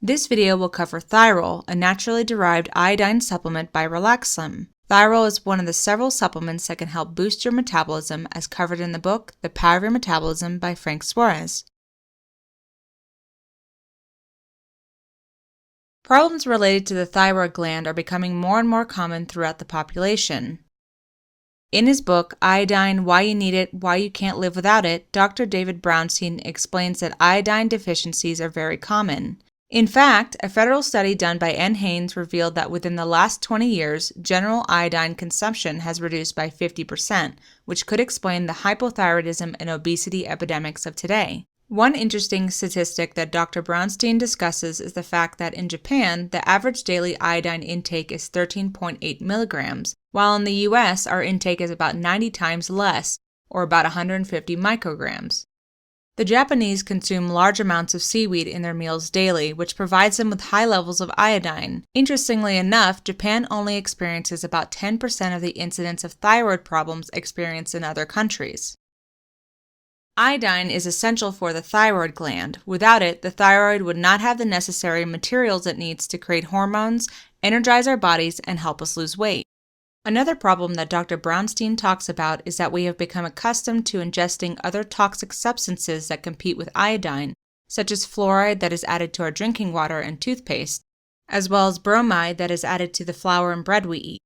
This video will cover Thyrol, a naturally derived iodine supplement by RelaxSlim. Thyrol is one of the several supplements that can help boost your metabolism as covered in the book The Power of Your Metabolism by Frank Suarez. Problems related to the thyroid gland are becoming more and more common throughout the population. In his book, Iodine, Why You Need It, Why You Can't Live Without It, Dr. David Brownstein explains that iodine deficiencies are very common. In fact, a federal study done by N. Haynes revealed that within the last 20 years, general iodine consumption has reduced by 50%, which could explain the hypothyroidism and obesity epidemics of today. One interesting statistic that Dr. Brownstein discusses is the fact that in Japan, the average daily iodine intake is 13.8 milligrams, while in the US, our intake is about 90 times less, or about 150 micrograms. The Japanese consume large amounts of seaweed in their meals daily, which provides them with high levels of iodine. Interestingly enough, Japan only experiences about 10% of the incidence of thyroid problems experienced in other countries. Iodine is essential for the thyroid gland. Without it, the thyroid would not have the necessary materials it needs to create hormones, energize our bodies, and help us lose weight. Another problem that Dr. Brownstein talks about is that we have become accustomed to ingesting other toxic substances that compete with iodine, such as fluoride that is added to our drinking water and toothpaste, as well as bromide that is added to the flour and bread we eat.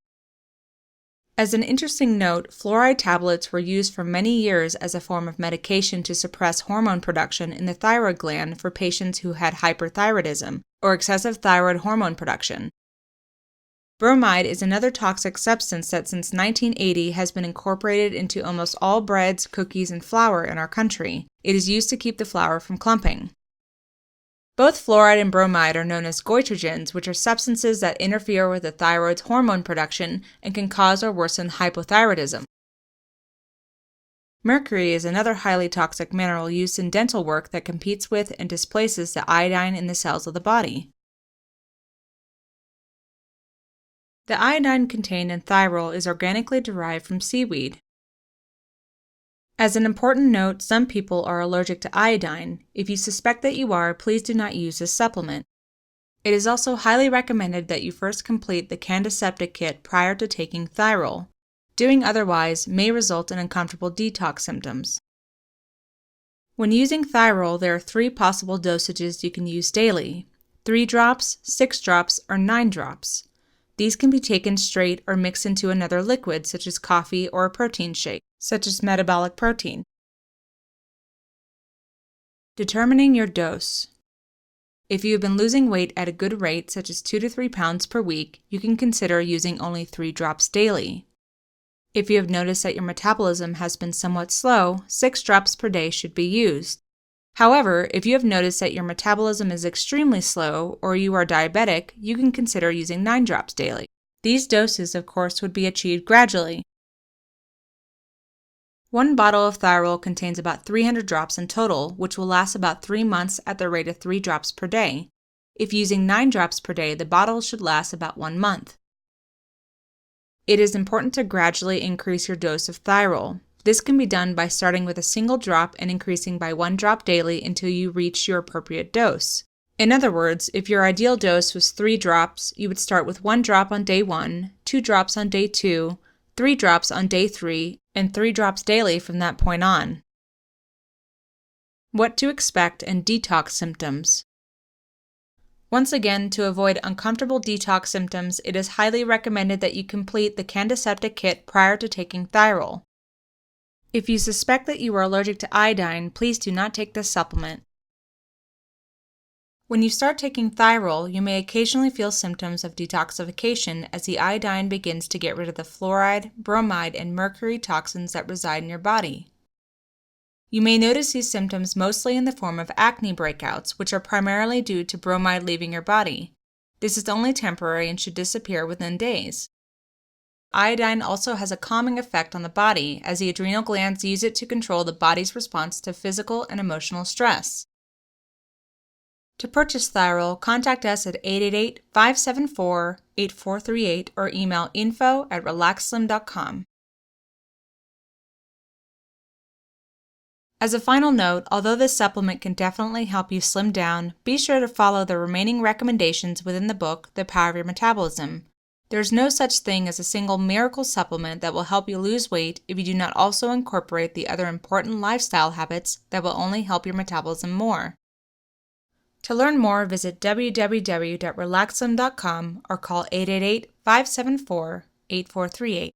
As an interesting note, fluoride tablets were used for many years as a form of medication to suppress hormone production in the thyroid gland for patients who had hyperthyroidism, or excessive thyroid hormone production. Bromide is another toxic substance that since 1980 has been incorporated into almost all breads, cookies, and flour in our country. It is used to keep the flour from clumping. Both fluoride and bromide are known as goitrogens, which are substances that interfere with the thyroid's hormone production and can cause or worsen hypothyroidism. Mercury is another highly toxic mineral used in dental work that competes with and displaces the iodine in the cells of the body. The iodine contained in Thyrol is organically derived from seaweed. As an important note, some people are allergic to iodine. If you suspect that you are, please do not use this supplement. It is also highly recommended that you first complete the Cantiseptic kit prior to taking Thyrol. Doing otherwise may result in uncomfortable detox symptoms. When using Thyrol, there are 3 possible dosages you can use daily: 3 drops, 6 drops, or 9 drops. These can be taken straight or mixed into another liquid such as coffee or a protein shake, such as metabolic protein. Determining your dose. If you have been losing weight at a good rate, such as 2 to 3 pounds per week, you can consider using only 3 drops daily. If you have noticed that your metabolism has been somewhat slow, 6 drops per day should be used. However, if you have noticed that your metabolism is extremely slow or you are diabetic, you can consider using 9 drops daily. These doses, of course, would be achieved gradually. 1 bottle of Thyrol contains about 300 drops in total, which will last about 3 months at the rate of 3 drops per day. If using 9 drops per day, the bottle should last about 1 month. It is important to gradually increase your dose of Thyrol. This can be done by starting with a single drop and increasing by 1 drop daily until you reach your appropriate dose. In other words, if your ideal dose was 3 drops, you would start with 1 drop on day 1, 2 drops on day 2, 3 drops on day 3, and 3 drops daily from that point on. What to expect and detox symptoms. Once again, to avoid uncomfortable detox symptoms, it is highly recommended that you complete the Cantiseptic kit prior to taking Thyrol. If you suspect that you are allergic to iodine, please do not take this supplement. When you start taking Thyrol, you may occasionally feel symptoms of detoxification as the iodine begins to get rid of the fluoride, bromide, and mercury toxins that reside in your body. You may notice these symptoms mostly in the form of acne breakouts, which are primarily due to bromide leaving your body. This is only temporary and should disappear within days. Iodine also has a calming effect on the body, as the adrenal glands use it to control the body's response to physical and emotional stress. To purchase Thyrol, contact us at 888-574-8438 or email info@relaxslim.com. As a final note, although this supplement can definitely help you slim down, be sure to follow the remaining recommendations within the book, The Power of Your Metabolism. There is no such thing as a single miracle supplement that will help you lose weight if you do not also incorporate the other important lifestyle habits that will only help your metabolism more. To learn more, visit www.relaxslim.com or call 888-574-8438.